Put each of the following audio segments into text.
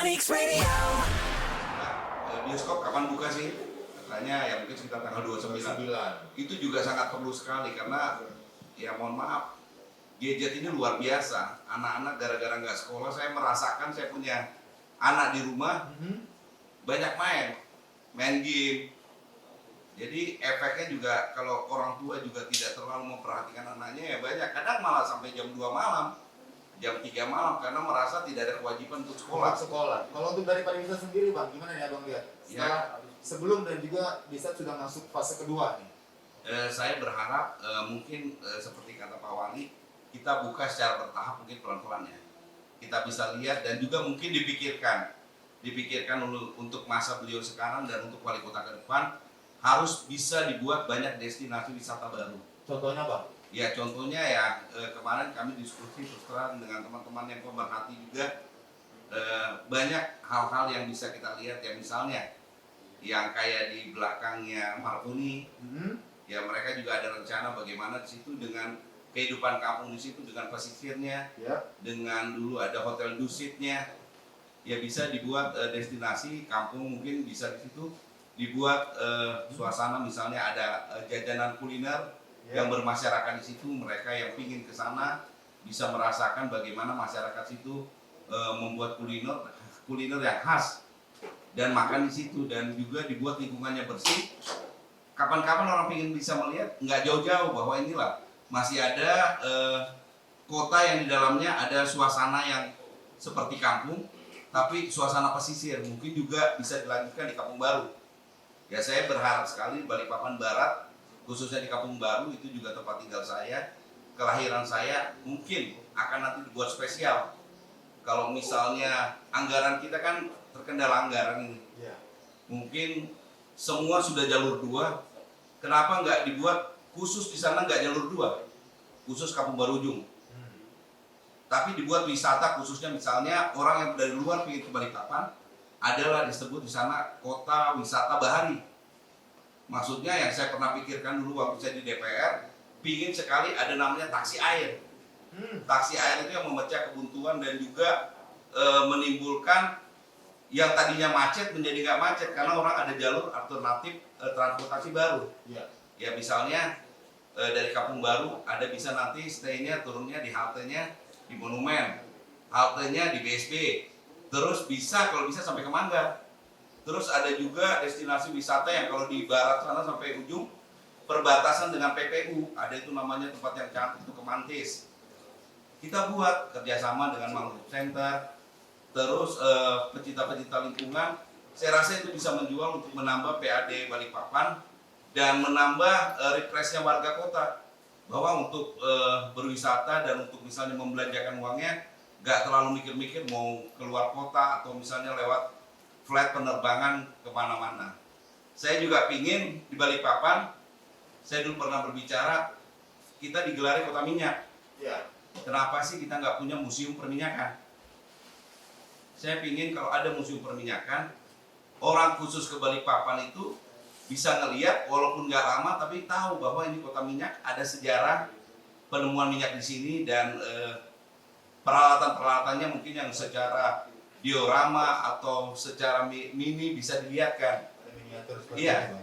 Onyx Radio. Bioskop kapan buka sih? Katanya ya mungkin sekitar tanggal 29. Itu juga sangat perlu sekali karena ya mohon maaf, gadget ini luar biasa. Anak-anak gara-gara nggak sekolah, saya merasakan saya punya anak di rumah banyak main game. Jadi efeknya juga kalau orang tua juga tidak terlalu memperhatikan anaknya ya banyak. Kadang malah sampai jam 2 malam, jam 3 malam karena merasa tidak ada kewajiban untuk sekolah. Kalau untuk dari pariwisata sendiri Bang, gimana nih Abang lihat? Sebelum dan juga di saat sudah masuk fase kedua nih. Saya berharap mungkin seperti kata Pak Wali, kita buka secara bertahap mungkin pelan-pelan ya. Kita bisa lihat dan juga mungkin dipikirkan untuk masa beliau sekarang dan untuk wali kota ke depan harus bisa dibuat banyak destinasi wisata baru. Contohnya Bang? Ya contohnya ya kemarin kami diskusi terus terang dengan teman-teman yang pemerhati juga banyak hal-hal yang bisa kita lihat ya, misalnya yang kayak di belakangnya Marconi, ya mereka juga ada rencana bagaimana di situ dengan kehidupan kampung di situ dengan pesisirnya, dengan dulu ada hotel dusitnya, ya bisa dibuat destinasi kampung, mungkin bisa di situ dibuat suasana misalnya ada jajanan kuliner yang bermasyarakat di situ, mereka yang pingin ke sana bisa merasakan bagaimana masyarakat situ membuat kuliner yang khas dan makan di situ, dan juga dibuat lingkungannya bersih. Kapan-kapan orang pingin bisa melihat nggak jauh-jauh bahwa inilah masih ada kota yang di dalamnya ada suasana yang seperti kampung, tapi suasana pesisir mungkin juga bisa dilanjutkan di Kampung Baru. Ya saya berharap sekali Balikpapan Barat, khususnya di Kampung Baru itu juga tempat tinggal saya, kelahiran saya, mungkin akan nanti dibuat spesial. Kalau misalnya anggaran kita kan terkendala anggaran ini, mungkin semua sudah jalur 2, kenapa nggak dibuat khusus di sana nggak jalur 2, khusus Kampung Baru Ujung, tapi dibuat wisata khususnya misalnya orang yang dari luar ingin ke Balikpapan, adalah disebut di sana kota wisata bahari. Maksudnya yang saya pernah pikirkan dulu waktu saya di DPR, pingin sekali ada namanya taksi air. Taksi air itu yang memecah kebuntuan dan juga menimbulkan yang tadinya macet menjadi nggak macet karena orang ada jalur alternatif transportasi baru. Ya misalnya dari Kampung Baru ada bisa nanti stay-nya turunnya di haltenya di Monumen, haltenya di BSD, terus bisa kalau bisa sampai ke Mangga. Terus ada juga destinasi wisata yang kalau di barat sana sampai ujung perbatasan dengan PPU, ada itu namanya tempat yang cantik itu Kemantis. Kita buat kerjasama dengan Mangrove Center, terus pecinta-pecinta lingkungan, saya rasa itu bisa menjual untuk menambah PAD Balikpapan dan menambah refreshnya warga kota, bahwa untuk berwisata dan untuk misalnya membelanjakan uangnya nggak terlalu mikir-mikir mau keluar kota atau misalnya lewat flight penerbangan kemana-mana. Saya juga pingin di Balikpapan, saya dulu pernah berbicara kita digelari kota minyak. Kenapa sih kita nggak punya museum perminyakan? Saya pingin kalau ada museum perminyakan, orang khusus ke Balikpapan itu bisa ngelihat walaupun nggak lama tapi tahu bahwa ini kota minyak, ada sejarah penemuan minyak di sini dan peralatan-peralatannya mungkin yang secara diorama atau secara mini bisa dilihatkan. Iya,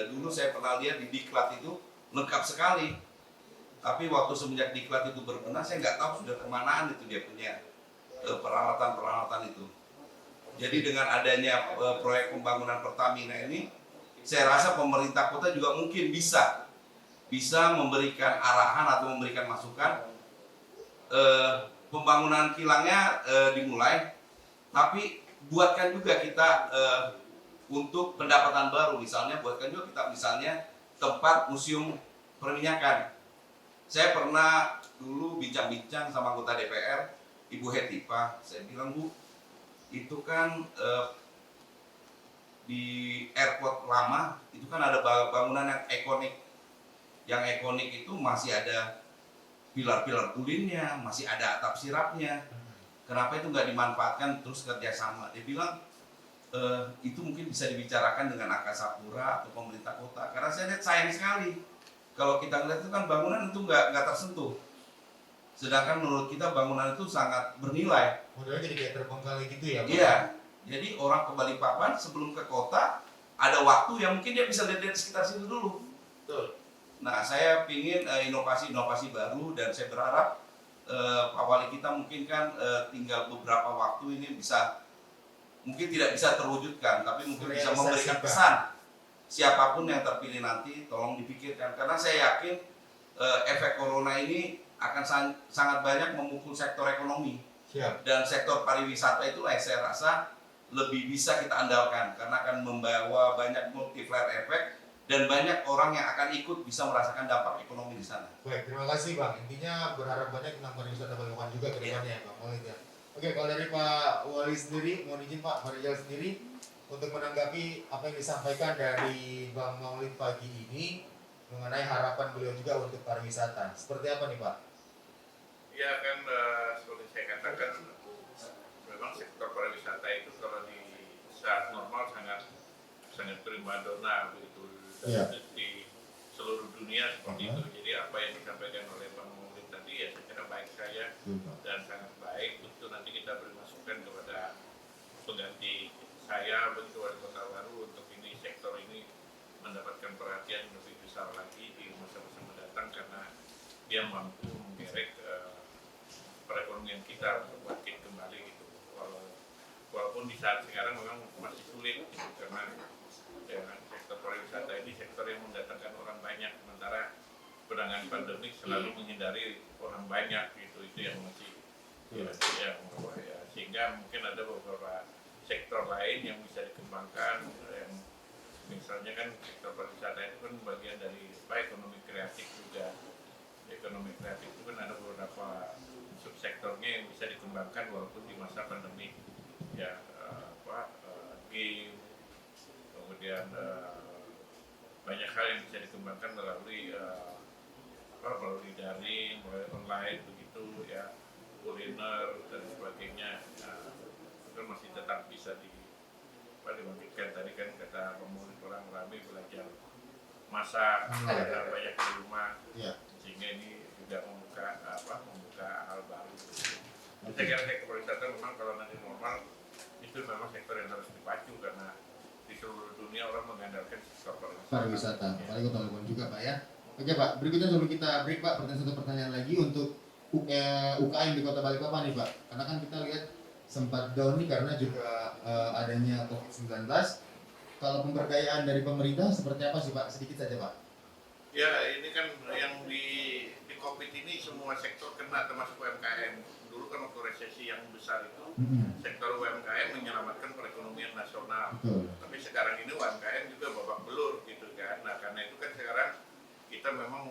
dulu saya pernah lihat di Diklat itu lengkap sekali. Tapi waktu semenjak Diklat itu berbenah, saya nggak tahu sudah kemanaan itu dia punya peralatan-peralatan itu. Jadi dengan adanya proyek pembangunan Pertamina ini, saya rasa pemerintah kota juga mungkin bisa memberikan arahan atau memberikan masukan. Pembangunan kilangnya dimulai, tapi buatkan juga kita untuk pendapatan baru, misalnya buatkan juga kita misalnya tempat museum perminyakan. Saya pernah dulu bincang-bincang sama anggota DPR, Ibu Hetipa, saya bilang Bu, itu kan di airport lama itu kan ada bangunan yang ikonik. Yang ikonik itu masih ada pilar-pilar tulinnya, masih ada atap sirapnya. Kenapa itu nggak dimanfaatkan terus kerjasama? Dia bilang itu mungkin bisa dibicarakan dengan Angkasa Pura atau pemerintah kota. Karena saya lihat sayang sekali kalau kita ngeliat itu kan bangunan itu nggak tersentuh. Sedangkan menurut kita bangunan itu sangat bernilai. Modelnya jadi kayak terbengkalai gitu ya Pak? Iya, jadi orang ke Balikpapan sebelum ke kota ada waktu yang mungkin dia bisa lihat-lihat sekitar situ dulu. Betul. Nah, saya ingin inovasi-inovasi baru dan saya berharap Pak Wali kita mungkin kan tinggal beberapa waktu ini bisa, mungkin tidak bisa terwujudkan, tapi mungkin bisa memberikan pesan. Siapapun yang terpilih nanti, tolong dipikirkan. Karena saya yakin efek corona ini akan sangat banyak memukul sektor ekonomi. Siap. Dan sektor pariwisata itulah yang saya rasa lebih bisa kita andalkan. Karena akan membawa banyak multiplier effect dan banyak orang yang akan ikut bisa merasakan dampak ekonomi di sana. Baik, terima kasih Bang. Intinya berharap banyak tentang pariwisata Balikpapan juga ke depannya ya Bang Maulid ya. Oke, kalau dari Pak Wali sendiri, mohon izin Pak Rijal sendiri untuk menanggapi apa yang disampaikan dari Bang Maulid pagi ini mengenai harapan beliau juga untuk pariwisata. Seperti apa nih Pak? Ya kan seperti saya katakan, memang sektor pariwisata itu kalau di saat normal sangat primadona begitu di seluruh dunia seperti itu. Jadi apa yang disampaikan oleh Bang Maulid tadi ya saya kira baik saya dan sangat baik. Tentu nanti kita beri masukan kepada pengganti saya begitu wali kota baru untuk ini sektor ini mendapatkan perhatian lebih besar lagi di masa-masa mendatang karena dia mampu menggerek perekonomian kita untuk bangkit kembali gitu. Walaupun di saat sekarang memang masih sulit gitu, karena sektor pariwisata ini sektor yang mendatangkan orang banyak, sementara penanganan pandemi selalu menghindari orang banyak gitu. Itu yang masih sehingga mungkin ada beberapa sektor lain yang bisa dikembangkan, yang misalnya kan sektor pariwisata itu kan bagian dari ekonomi kreatif juga. Ekonomi kreatif itu kan ada beberapa subsektornya yang bisa dikembangkan walaupun di masa pandemi ya, game, kemudian banyak hal yang bisa dikembangkan melalui daring, melalui online begitu ya, kuliner dan sebagainya. Itu masih tetap bisa dibangkitkan. Tadi kan kata pemudik orang ramai belajar masak, belajar banyak di rumah, sehingga ini juga membuka hal baru. Saya kira sektor pariwisata memang kalau nanti normal itu memang sektor yang harus dipacu karena di seluruh dunia orang mengandalkan sektor pariwisata. Apalagi kota Balikpapan juga Pak ya. Oke Pak, berikutnya sebelum kita break Pak, satu pertanyaan lagi untuk UKM di kota Balikpapan nih Pak. Karena kan kita lihat sempat down nih karena juga adanya COVID-19. Kalau pemberdayaan dari pemerintah seperti apa sih Pak? Sedikit saja Pak. Ya ini kan yang di COVID ini semua sektor kena termasuk UMKM. Dulu kan waktu resesi yang besar itu sektor UMKM menyelamatkan perekonomian nasional. Tapi sekarang ini UMKM juga babak belur gitu kan. Nah karena itu kan sekarang kita memang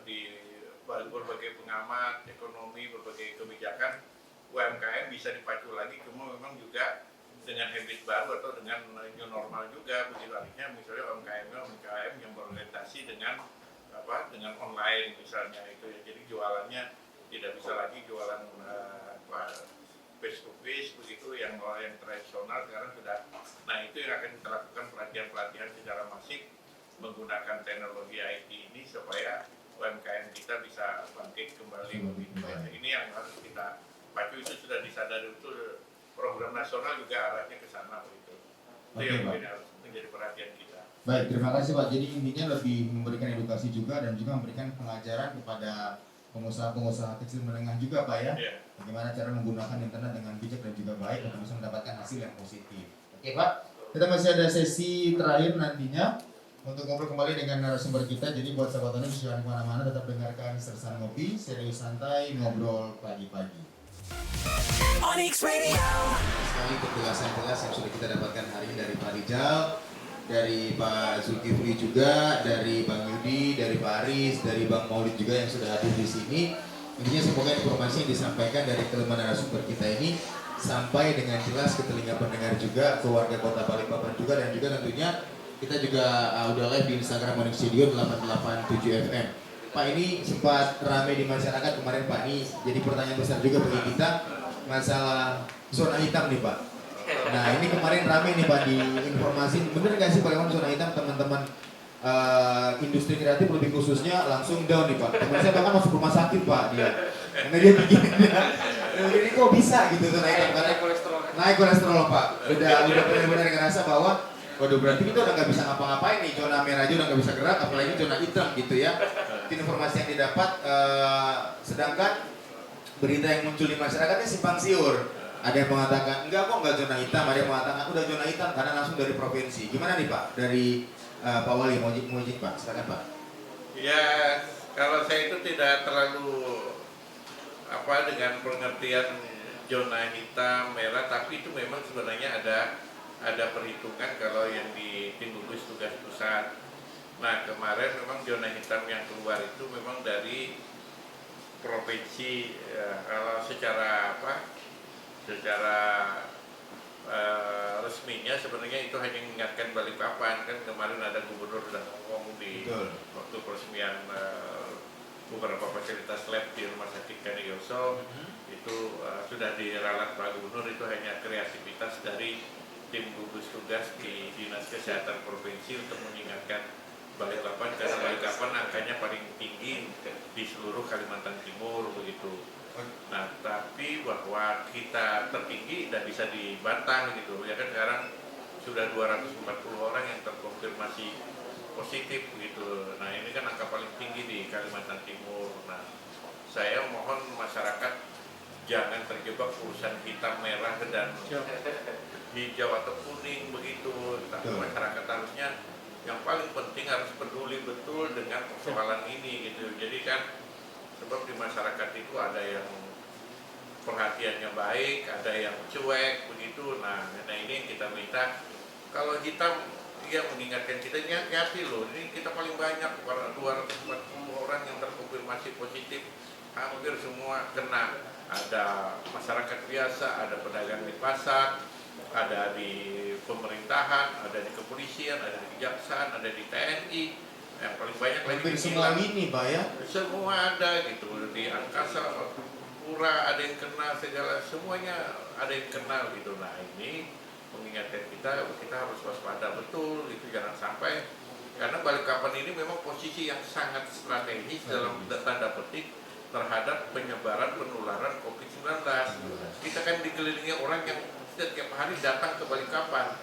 di berbagai pengamat ekonomi, berbagai kebijakan UMKM bisa dipacu lagi, cuma memang juga dengan habit baru atau dengan new normal juga. Begitu artinya misalnya UMKM yang berorientasi dengan online misalnya itu ya, jadi jualannya tidak bisa lagi jualan face to face begitu yang tradisional sekarang sudah. Nah itu yang akan kita lakukan pelatihan secara masif menggunakan teknologi IT ini supaya UMKM kita bisa bangkit kembali begitu. Ini yang harus kita pacu, itu sudah disadari betul, program nasional juga arahnya ke sana begitu. Itu yang mungkin harus menjadi perhatian kita. Baik, terima kasih Pak. Jadi intinya lebih memberikan edukasi juga dan juga memberikan pengajaran kepada pengusaha-pengusaha kecil menengah juga Pak ya. Bagaimana cara menggunakan internet dengan bijak dan juga baik untuk bisa mendapatkan hasil yang positif. Oke Pak, kita masih ada sesi terakhir nantinya untuk ngobrol kembali dengan narasumber kita. Jadi buat sahabat Anda jangan kemana-mana, tetap dengarkan Sersan Ngopi, serius santai, ngobrol pagi-pagi. Onyx Radio. Sekali penjelasan jelas yang sudah kita dapatkan hari ini dari Pak Rijal, dari Pak Zulkifli juga, dari Bang Yudi, dari Pak Aris, dari Bang Maulid juga yang sudah hadir di sini. Intinya semoga informasi yang disampaikan dari kelima narasumber kita ini sampai dengan jelas ke telinga pendengar juga, ke warga kota Balikpapan juga, dan juga tentunya kita juga udah live di Instagram Onyx Studio 887 FM. Pak, ini sempat ramai di masyarakat kemarin Pak, ini jadi pertanyaan besar juga bagi kita masalah zona hitam nih Pak. Nah ini kemarin ramai nih Pak di informasi, bener nggak sih bagaimana zona hitam teman-teman industri kreatif lebih khususnya langsung down nih Pak. Teman saya bahkan masuk rumah sakit Pak dia. Karena dia bikin ini kok bisa gitu tuh naik kolesterol Pak. Udah benar-benar ngerasa bahwa waduh berarti kita udah nggak bisa ngapa-ngapain nih, zona merah aja udah nggak bisa gerak, apalagi zona hitam gitu ya. Itu informasi yang didapat, sedangkan berita yang muncul di masyarakatnya simpang siur. Ada yang mengatakan enggak kok nggak zona hitam, ada yang mengatakan udah zona hitam karena langsung dari provinsi. Gimana nih Pak dari Pak Wali mau izin Pak, silakan Pak. Ya, kalau saya itu tidak terlalu dengan pengertian zona hitam, merah, tapi itu memang sebenarnya ada perhitungan kalau yang di tim gugus tugas pusat. Nah kemarin memang zona hitam yang keluar itu memang dari provinsi. Kalau secara resminya sebenarnya itu hanya mengingatkan Balikpapan, kan kemarin ada gubernur sudah ngomong di waktu peresmian beberapa fasilitas lab di Rumah Sakit Kaniyoso itu sudah diralat Pak Gubernur, itu hanya kreativitas dari tim gugus tugas di Dinas Kesehatan Provinsi untuk mengingatkan Balikpapan, karena Balikpapan angkanya paling tinggi di seluruh Kalimantan Timur begitu. Nah, tapi bahwa kita tertinggi tidak bisa dibantah gitu ya kan, sekarang sudah 240 orang yang terkonfirmasi positif begitu. Nah, ini kan angka paling tinggi di Kalimantan Timur. Nah, saya mohon masyarakat jangan terjebak urusan hitam, merah dan hijau atau kuning begitu. Tapi masyarakat harusnya yang paling penting harus peduli betul dengan persoalan ini gitu. Jadi kan sebab di masyarakat itu ada yang perhatiannya baik, ada yang cuek begitu. Nah ini kita minta kalau hitam dia mengingatkan kita, hati loh, ini kita paling banyak 240 orang yang terkonfirmasi positif, hampir semua kena. Ada masyarakat biasa, ada pedagang di pasar, ada di pemerintahan, ada di kepolisian, ada di kejaksaan, ada di TNI. Yang paling banyak lagi di semua ini Pak ya? Semua ada gitu, di angkasa, pura ada yang kena, segala semuanya ada yang kenal gitu. Nah ini mengingatkan kita harus waspada betul gitu, jangan sampai, karena Balikpapan ini memang posisi yang sangat strategis dalam tanda petik terhadap penyebaran penularan COVID-19. Kita kan dikelilingi orang yang setiap hari datang ke Balikpapan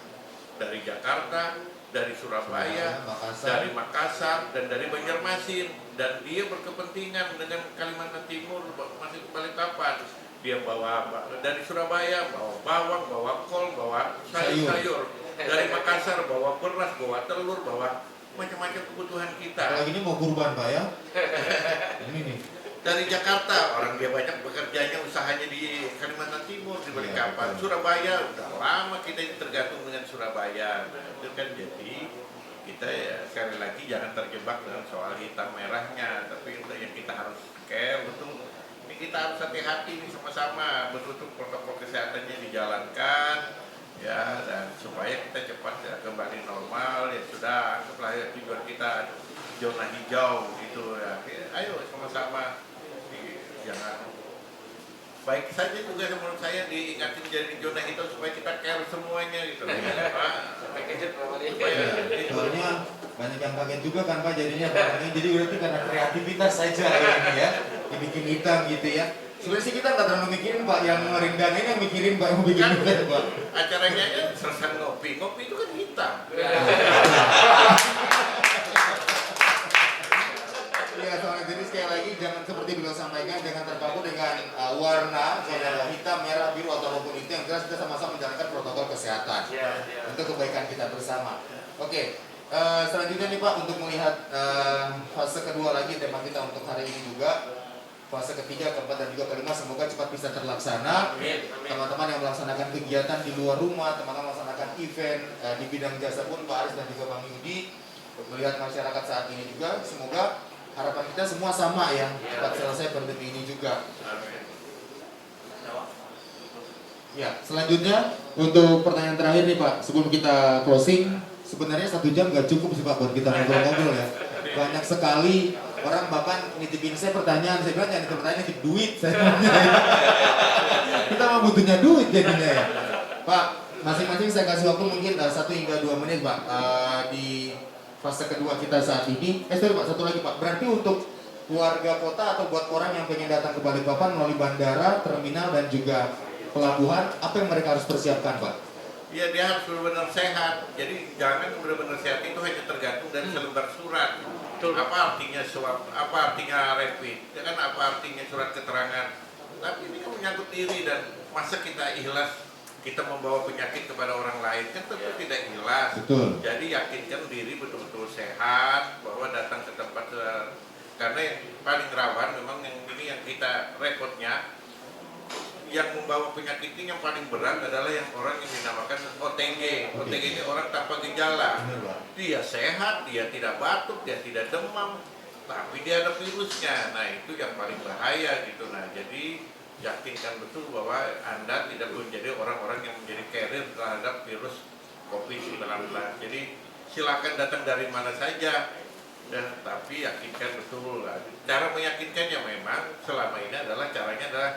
dari Jakarta, dari Surabaya, dari Makassar, dan dari Banjarmasin, dan dia berkepentingan dengan Kalimantan Timur masuk ke Balikpapan. Dia bawa dari Surabaya, bawa bawang, bawa kol, bawa sayur. Dari Makassar bawa beras, bawa telur, bawa macam-macam kebutuhan kita. Kalau ini mau kurban Pak ya? Ini nih. Dari Jakarta, orang dia banyak bekerjanya, usahanya di Kalimantan Timur, di Balikpapan. Surabaya, udah lama kita tergantung dengan Surabaya. Nah, itu kan jadi kita ya, sekali lagi jangan terjebak dengan soal hitam merahnya, tapi yang kita harus care betul. Ini kita harus hati-hati nih sama-sama, betul-betul protokol kesehatannya dijalankan, ya, dan supaya kita cepat ya, kembali normal. Ya sudah, anggaplah ya, tujuan kita zona hijau gitu ya. Ayo sama-sama, jangan, baik saja juga menurut saya diingatin jadi zona hijau supaya kita care semuanya gitu. Soalnya banyak yang kaget juga kan Pak jadinya Pak ini, jadi berarti karena kreativitas saja ini ya dibikin hitam gitu ya. Sebenarnya sih kita nggak terlalu mikirin Pak, yang ngerindang ini yang mikirin Pak, yang bikin hitam Pak. Acaranya kan selesai ngopi itu kan hitam. Ya soalnya jadi sekali lagi jangan seperti beliau sampaikan, jangan terpaku dengan warna hitam, merah, biru ataupun itu, yang jelas kita sama-sama menjalankan protokol kesehatan untuk kebaikan kita bersama. Oke, selanjutnya nih Pak, untuk melihat fase kedua lagi tema kita untuk hari ini juga, fase ketiga, keempat dan juga kelima, semoga cepat bisa terlaksana. Teman-teman yang melaksanakan kegiatan di luar rumah, teman-teman melaksanakan event di bidang jasa pun Pak Aris dan juga Bang Yudi, melihat masyarakat saat ini juga, semoga harapan kita semua sama ya, cepat selesai pandemi ini juga. Ya, selanjutnya untuk pertanyaan terakhir nih Pak, sebelum kita closing, sebenarnya 1 jam nggak cukup sih Pak buat kita ngobrol-ngobrol ya. Banyak sekali orang bahkan nitipin saya pertanyaan, saya bilang jangan nitip pertanyaan, nitip duit saya. Kita mah butuhnya duit jadinya ya. Pak, masing-masing saya kasih waktu mungkin 1 hingga 2 menit Pak, di fase kedua kita saat ini. Sorry Pak, satu lagi Pak. Berarti untuk warga kota atau buat orang yang pengen datang ke Balikpapan melalui bandara, terminal dan juga pelabuhan, apa yang mereka harus persiapkan Pak? Ya dia harus benar-benar sehat. Jadi jangan benar-benar sehat itu hanya tergantung dari selembar surat. Apa artinya swab? Apa artinya rapid? Ya kan apa artinya surat keterangan? Tapi ini kan menyangkut diri dan masa kita ikhlas kita membawa penyakit kepada orang lain kan tentu tidak ikhlas. Betul. Jadi yakinkan diri betul-betul sehat bahwa datang ke tempat karena yang paling rawan memang yang ini yang kita repotnya yang membawa penyakit ini yang paling berat adalah yang orang yang dinamakan OTG. OTG ini orang tanpa gejala. Dia sehat, dia tidak batuk, dia tidak demam, tapi dia ada virusnya. Nah itu yang paling bahaya gitu. Nah jadi yakinkan betul bahwa Anda tidak menjadi orang-orang yang menjadi carrier terhadap virus COVID-19. Jadi silakan datang dari mana saja. Dan tapi yakinkan betul. Cara meyakinkannya memang selama ini adalah caranya adalah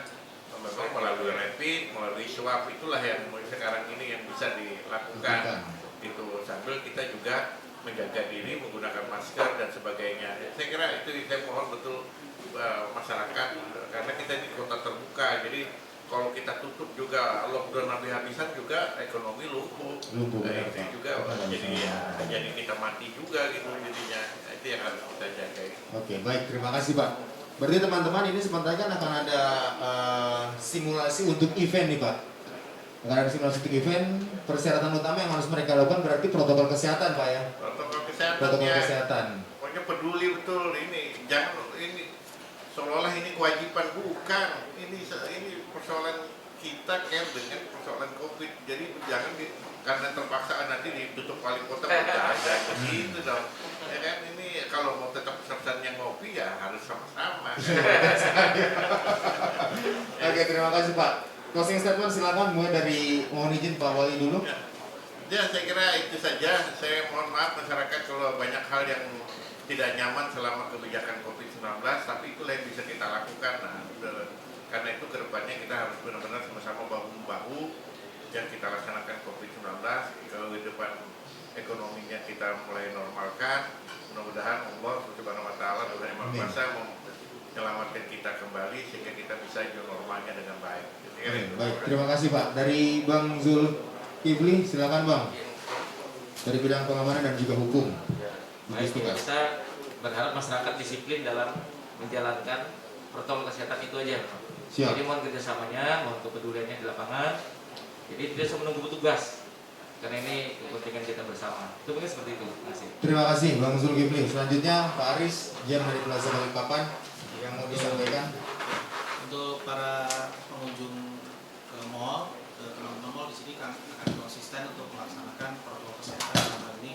memang melalui rapid, melalui swab, itulah yang sekarang ini yang bisa dilakukan. Itu sambil kita juga menjaga diri, menggunakan masker dan sebagainya. Saya kira itu saya mohon betul masyarakat karena kita di kota terbuka, jadi kalau kita tutup juga lockdown habis-habisan juga ekonomi lumpuh. Itu juga jadi kita mati juga gitu jadinya. Itu yang harus kita jaga. Oke, baik, terima kasih Pak. Berarti teman-teman ini sebentar kan akan ada simulasi untuk event nih Pak. Akan ada simulasi untuk event, persyaratan utama yang harus mereka lakukan berarti protokol kesehatan Pak ya. Protokol kesehatan. Pokoknya peduli betul ini, jangan ini seolah-olah ini kewajiban, bukan. Ini persoalan kita kan dengan persoalan COVID. Jadi jangan karena terpaksa nanti ditutup wali kota aja begitu dong. Ya kan ini kalau mau tetap pesertanya ngopi ya harus sama-sama. Oke, terima kasih Pak. Closing statement silakan mulai dari mohon izin Pak Wali dulu. Ya, saya kira itu saja. Saya mohon maaf masyarakat kalau banyak hal yang tidak nyaman selama kebijakan COVID-19, tapi itulah yang bisa kita lakukan. Nah, karena itu kedepannya kita harus benar-benar sama-sama bahu-membahu yang kita laksanakan COVID-19, kehidupan ekonominya kita mulai normalkan. Mudah-mudahan Allah Subhanahu wa taala Tuhan Yang Maha Kuasa menyelamatkan kita kembali sehingga kita bisa new normalnya dengan baik. Baik, terima kasih Pak. Dari Bang Zulkifli, silakan Bang. Dari bidang pengamanan dan juga hukum. Baik, kita berharap masyarakat disiplin dalam menjalankan protokol kesehatan itu aja. Siap. Jadi mohon kerjasamanya, mohon kepeduliannya di lapangan. Jadi tidak usah menunggu petugas, karena ini kepentingan kita bersama. Itu mungkin seperti itu. Terima kasih. Terima kasih Bang Zulkifli. Selanjutnya Pak Aris, Jam dari Plaza Balikpapan yang mau disampaikan. Untuk para pengunjung ke mall, ke teman-teman mall di sini akan konsisten untuk melaksanakan protokol kesehatan dalam hal ini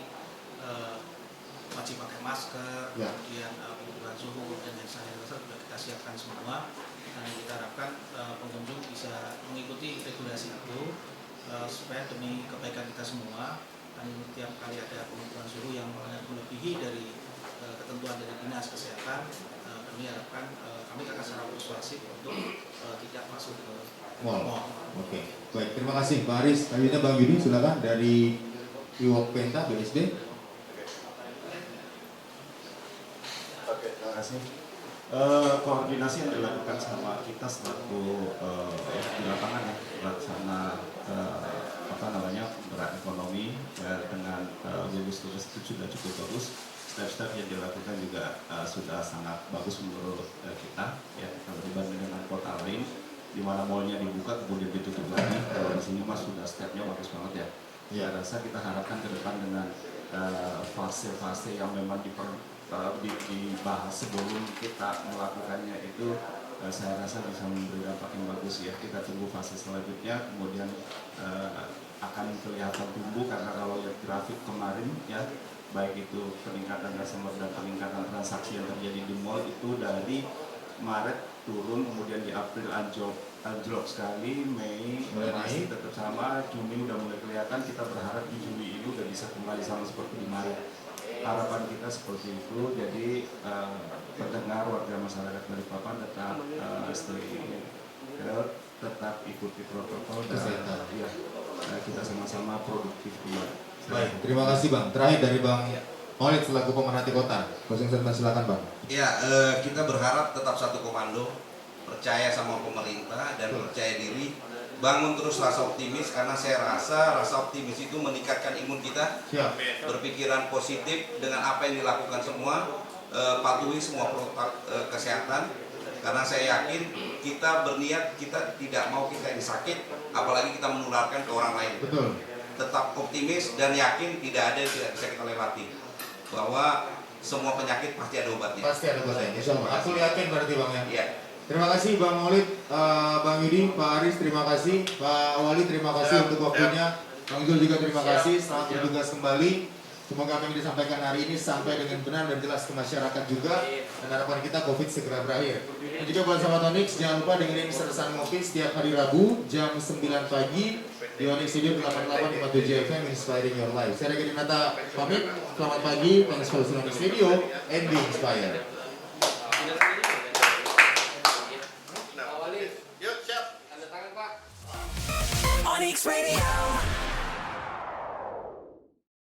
wajib pakai masker, kemudian pengukuran suhu dan yang sanitizer sudah kita siapkan semua. Dan kita harapkan pengunjung bisa mengikuti regulasi itu supaya demi kebaikan kita semua. Dan tiap kali ada pengukuran suhu yang melebihi dari ketentuan dari dinas kesehatan, kami harapkan kami akan secara persuasif untuk tidak masuk ke mall. Oke, baik, terima kasih Pak Aris. Selanjutnya Bang Yudi, silakan dari Iwok Penta BSD. Oke, terima kasih. Koordinasi yang dilakukan sama kita selaku di lapangan ya, pelaksana berat ekonomi ya, dengan gugus tugas itu sudah cukup bagus. Step-step yang dilakukan juga sudah sangat bagus menurut kita ya, kalau dibanding dengan kota lain di mana mallnya dibuka kemudian ditutup lagi. Kalau di sini mas sudah stepnya bagus banget ya. Saya rasa kita harapkan ke depan dengan fase-fase yang memang dibahas sebelum kita melakukannya itu saya rasa bisa memberi dampak yang bagus ya. Kita tunggu fase selanjutnya, kemudian akan kelihatan tumbuh karena kalau lihat grafik kemarin ya, baik itu peningkatan customer dan peningkatan transaksi yang terjadi di mall itu dari Maret turun, kemudian di April anjlok sekali, Mei masih tetap sama, Juni udah mulai kelihatan. Kita berharap di Juli ini udah bisa kembali sama seperti di Maret. Harapan kita seperti itu, jadi pendengar warga masyarakat Balikpapan tetap stay health, tetap ikuti protokol dan ya, kita sama-sama produktif. Baik, terima kasih Bang. Terakhir dari Bang Maulid selaku pemerhati kota. 09 silakan Bang. Ya, kita berharap tetap satu komando, percaya sama pemerintah dan percaya diri, bangun terus rasa optimis karena saya rasa rasa optimis itu meningkatkan imun kita, Siap. berpikiran positif dengan apa yang dilakukan semua, patuhi semua protokol kesehatan karena saya yakin kita berniat kita tidak mau kita ini sakit, apalagi kita menularkan ke orang lain. Betul. Tetap optimis dan yakin tidak ada yang tidak bisa kita lewati, bahwa semua penyakit pasti ada obatnya. Pasti ada obatnya. Insya Allah. Aku yakin berarti Bang ya. Iya. Terima kasih Bang Maulid, Bang Yudi, Pak Aris terima kasih, Pak Wali terima kasih untuk waktunya, Bang Zul juga terima kasih, selamat bertugas kembali. Semoga apa yang disampaikan hari ini sampai dengan benar dan jelas ke masyarakat juga, dan harapan kita COVID segera berakhir. Dan juga buat sahabat Onyx, jangan lupa dengerin Sersan Ngopi setiap hari Rabu jam 9 pagi di Onyx Studio 8857 FM Inspiring Your Life. Saya Regi Dinata pamit, selamat pagi, thanks for listening to Onyx Radio and be inspired. Yuk, siap. Onyx Radio.